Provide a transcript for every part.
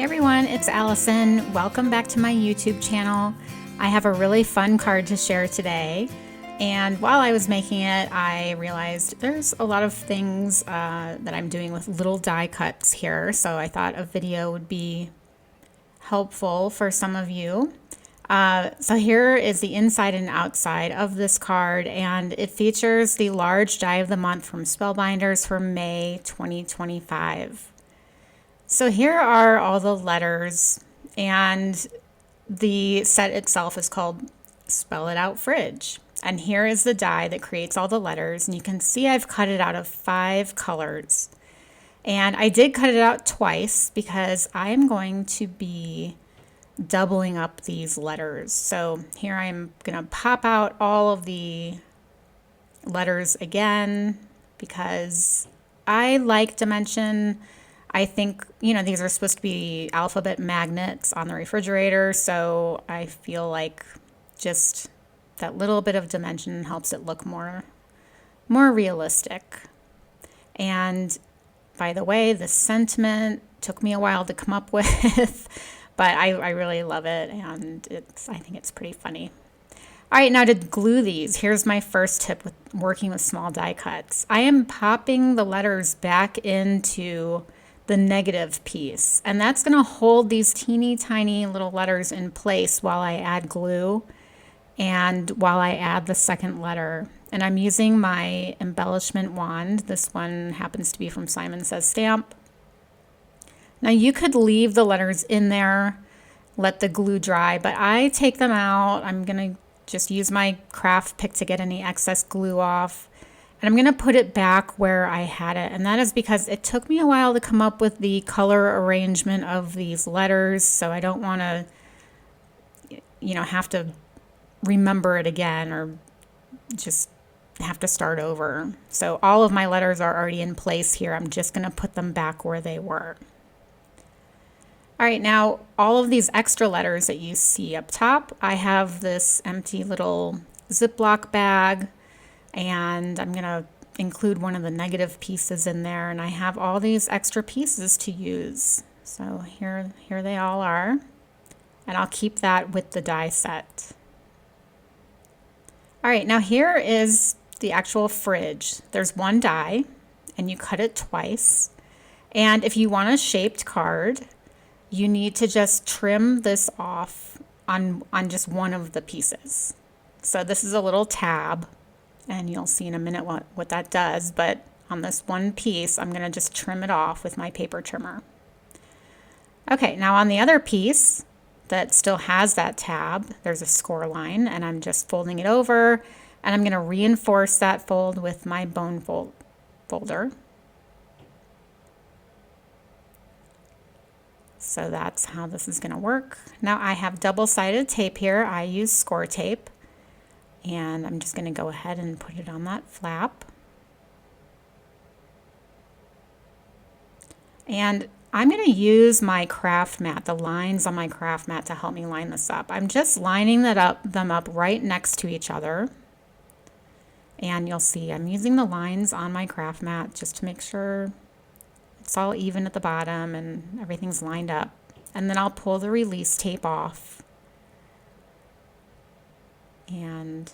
everyone, it's Allison. Welcome back to my YouTube channel. I have a really fun card to share today. And while I was making it, I realized there's a lot of things that I'm doing with little die cuts here. So I thought a video would be helpful for some of you. So here is the inside and outside of this card, and it features the large die of the month from Spellbinders for May 2025. So here are all the letters, and the set itself is called Spell It Out Fridge. And here is the die that creates all the letters, and you can see I've cut it out of 5 colors. And I did cut it out twice because I am going to be doubling up these letters. So here I'm going to pop out all of the letters again because I like dimension. I think, these are supposed to be alphabet magnets on the refrigerator, so I feel like just that little bit of dimension helps it look more realistic. And by the way, the sentiment took me a while to come up with, but I really love it, and I think it's pretty funny. All right, now to glue these, here's my first tip with working with small die cuts. I am popping the letters back into the negative piece, and that's going to hold these teeny tiny little letters in place while I add glue and while I add the second letter. And I'm using my embellishment wand. This one happens to be from Simon Says Stamp. Now you could leave the letters in there, let the glue dry, but I take them out. I'm going to just use my craft pick to get any excess glue off. And I'm going to put it back where I had it. And that is because it took me a while to come up with the color arrangement of these letters. So I don't want to, have to remember it again or just have to start over. So all of my letters are already in place here. I'm just going to put them back where they were. All right, now all of these extra letters that you see up top, I have this empty little Ziploc bag, and I'm going to include one of the negative pieces in there, and I have all these extra pieces to use. So here they all are, and I'll keep that with the die set. All right, now here is the actual fridge. There's one die, and you cut it twice. And if you want a shaped card, you need to just trim this off on just one of the pieces. So this is a little tab, and you'll see in a minute what that does, but on this one piece, I'm gonna just trim it off with my paper trimmer. Okay, now on the other piece that still has that tab, there's a score line, and I'm just folding it over, and I'm gonna reinforce that fold with my bone folder. So that's how this is gonna work. Now I have double-sided tape here. I use Scor-Tape. And I'm just going to go ahead and put it on that flap. And I'm going to use my craft mat, the lines on my craft mat, to help me line this up. I'm just lining them up right next to each other. And you'll see I'm using the lines on my craft mat just to make sure it's all even at the bottom and everything's lined up. And then I'll pull the release tape off and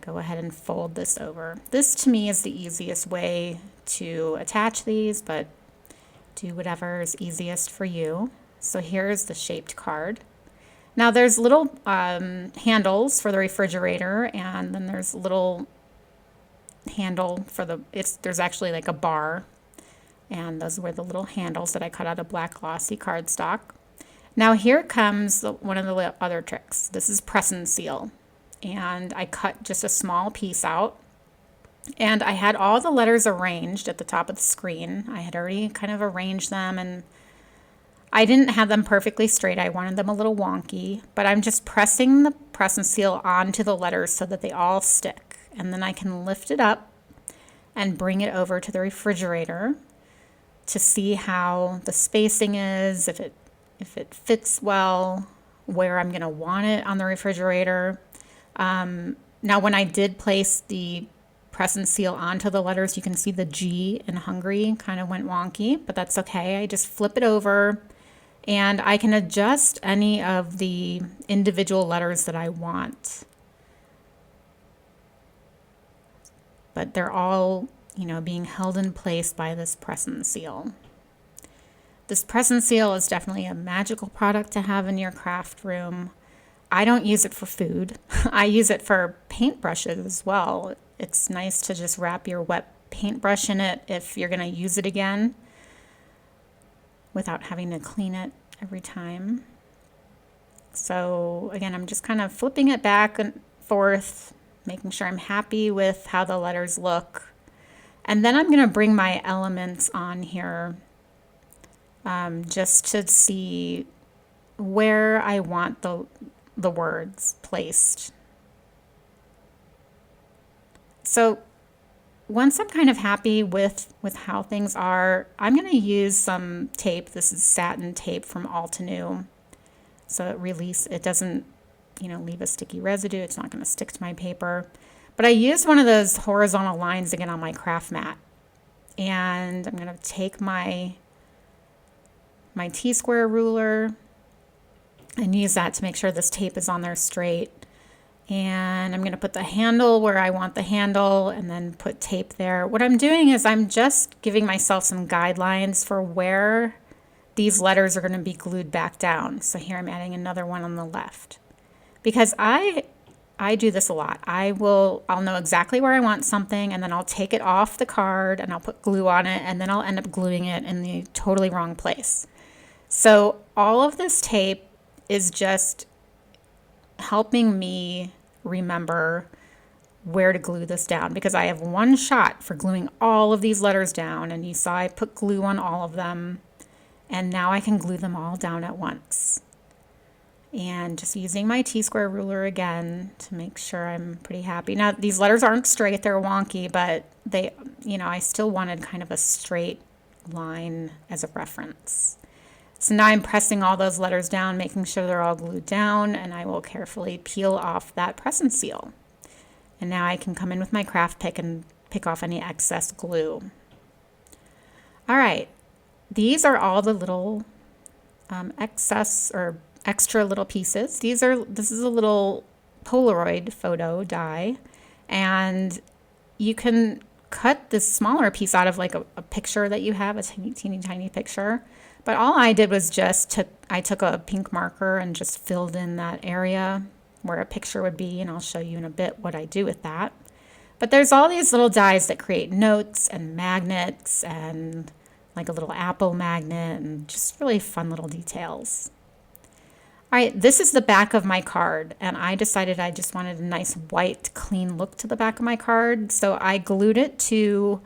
go ahead and fold this over. This to me is the easiest way to attach these, but do whatever is easiest for you. So here's the shaped card. Now there's little handles for the refrigerator, and then there's a little handle for there's actually like a bar, and those were the little handles that I cut out of black glossy cardstock. Now here comes one of the other tricks. This is press and seal. And I cut just a small piece out, and I had all the letters arranged at the top of the screen. I had already kind of arranged them, and I didn't have them perfectly straight. I wanted them a little wonky, but I'm just pressing the press and seal onto the letters so that they all stick. And then I can lift it up and bring it over to the refrigerator to see how the spacing is, if it fits well, where I'm going to want it on the refrigerator. Now when I did place the press and seal onto the letters, you can see the G in hungry kind of went wonky, but that's okay. I just flip it over And I can adjust any of the individual letters that I want. But they're all, being held in place by this press and seal. This press and seal is definitely a magical product to have in your craft room. I don't use it for food. I use it for paintbrushes as well. It's nice to just wrap your wet paintbrush in it if you're going to use it again without having to clean it every time. So again, I'm just kind of flipping it back and forth, making sure I'm happy with how the letters look. And then I'm going to bring my elements on here just to see where I want the words placed. So once I'm kind of happy with how things are, I'm going to use some tape. This is Satin tape from Altenew. So it doesn't, leave a sticky residue. It's not going to stick to my paper. But I used one of those horizontal lines to get on my craft mat. And I'm going to take my T-square ruler and use that to make sure this tape is on there straight. And I'm going to put the handle where I want the handle and then put tape there. What I'm doing is I'm just giving myself some guidelines for where these letters are going to be glued back down. So here I'm adding another one on the left. Because I do this a lot. I'll know exactly where I want something, and then I'll take it off the card and I'll put glue on it, and then I'll end up gluing it in the totally wrong place. So all of this tape is just helping me remember where to glue this down, because I have one shot for gluing all of these letters down, and you saw I put glue on all of them, and now I can glue them all down at once. And just using my T-square ruler again to make sure I'm pretty happy. Now these letters aren't straight, they're wonky, but they, I still wanted kind of a straight line as a reference. So now I'm pressing all those letters down, making sure they're all glued down, and I will carefully peel off that press and seal. And now I can come in with my craft pick and pick off any excess glue. All right, these are all the little excess or extra little pieces. This is a little Polaroid photo die, and you can cut this smaller piece out of like a picture that you have, a teeny tiny picture. But all I did was I took a pink marker and just filled in that area where a picture would be, and I'll show you in a bit what I do with that. But there's all these little dies that create notes and magnets and like a little apple magnet and just really fun little details. All right, this is the back of my card, and I decided I just wanted a nice white, clean look to the back of my card. So I glued it to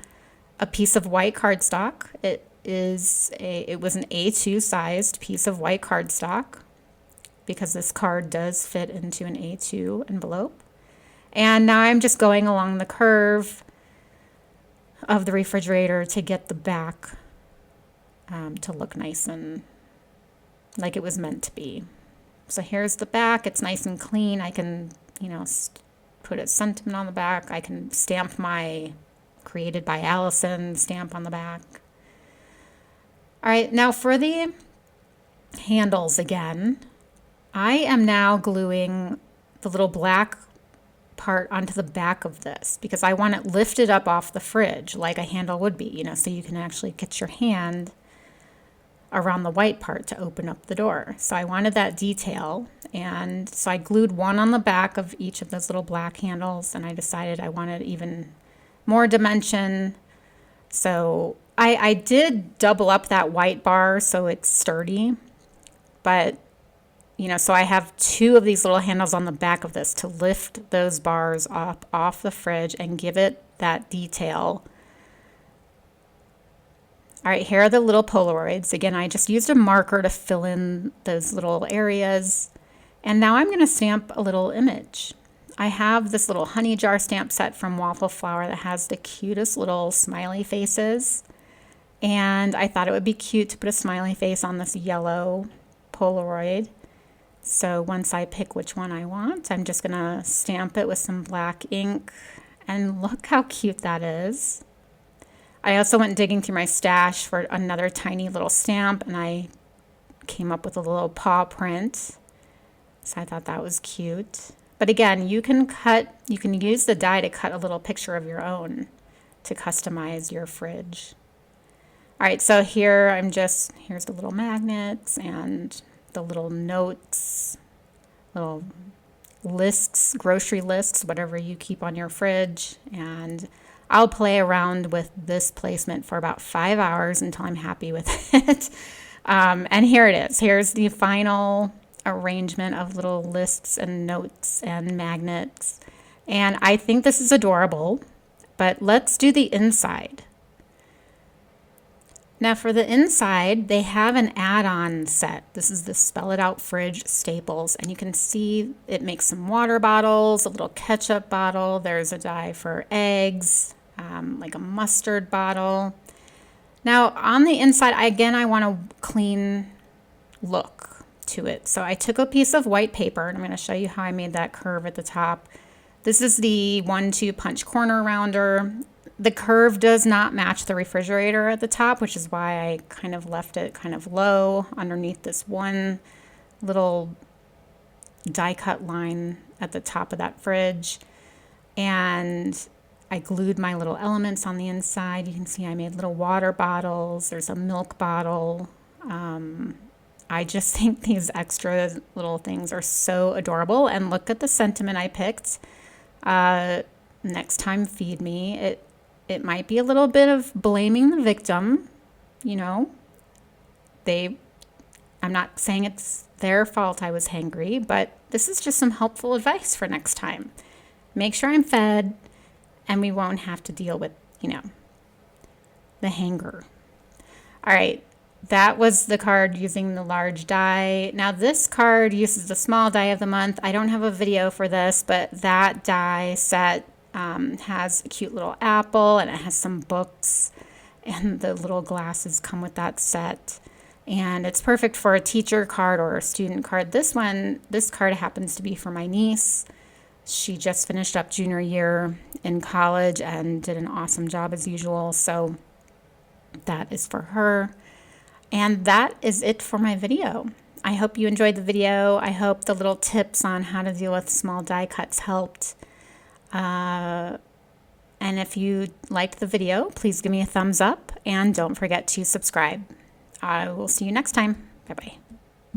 a piece of white cardstock. It was an A2 sized piece of white cardstock, because this card does fit into an A2 envelope. And now I'm just going along the curve of the refrigerator to get the back to look nice and like it was meant to be. So here's the back. It's nice and clean. I can, put a sentiment on the back. I can stamp my Created by Allison stamp on the back. All right, now for the handles again, I am now gluing the little black part onto the back of this because I want it lifted up off the fridge like a handle would be, so you can actually get your hand around the white part to open up the door. So I wanted that detail, and so I glued one on the back of each of those little black handles, and I decided I wanted even more dimension. So I did double up that white bar so it's sturdy, but so I have two of these little handles on the back of this to lift those bars up off the fridge and give it that detail. All right, here are the little Polaroids. Again, I just used a marker to fill in those little areas. And now I'm going to stamp a little image. I have this little honey jar stamp set from Waffle Flower that has the cutest little smiley faces. And I thought it would be cute to put a smiley face on this yellow Polaroid. So once I pick which one I want, I'm just going to stamp it with some black ink. And look how cute that is. I also went digging through my stash for another tiny little stamp, and I came up with a little paw print. So I thought that was cute. But again, you can use the die to cut a little picture of your own to customize your fridge. All right, so here's the little magnets and the little notes, little lists, grocery lists, whatever you keep on your fridge. And I'll play around with this placement for about 5 hours until I'm happy with it. And here it is. Here's the final arrangement of little lists and notes and magnets. And I think this is adorable, but let's do the inside. Now for the inside, they have an add-on set. This is the Spell It Out Fridge Staples, and you can see it makes some water bottles, a little ketchup bottle. There's a die for eggs, like a mustard bottle. Now on the inside, I want a clean look to it. So I took a piece of white paper, and I'm going to show you how I made that curve at the top. This is the 1-2 punch corner rounder. The curve does not match the refrigerator at the top, which is why I kind of left it kind of low underneath this one little die cut line at the top of that fridge. And I glued my little elements on the inside. You can see I made little water bottles. There's a milk bottle. I just think these extra little things are so adorable. And look at the sentiment I picked. Next time, feed me. It might be a little bit of blaming the victim, you know. I'm not saying it's their fault I was hangry, but this is just some helpful advice for next time. Make sure I'm fed, and we won't have to deal with, the hanger. All right, that was the card using the large die. Now this card uses the small die of the month. I don't have a video for this, but that die set has a cute little apple, and it has some books, and the little glasses come with that set. And it's perfect for a teacher card or a student card. This card happens to be for my niece. She just finished up junior year in college and did an awesome job as usual. So that is for her. And that is it for my video. I hope you enjoyed the video. I hope the little tips on how to deal with small die cuts helped. And if you liked the video, please give me a thumbs up and don't forget to subscribe. I will see you next time. Bye-bye.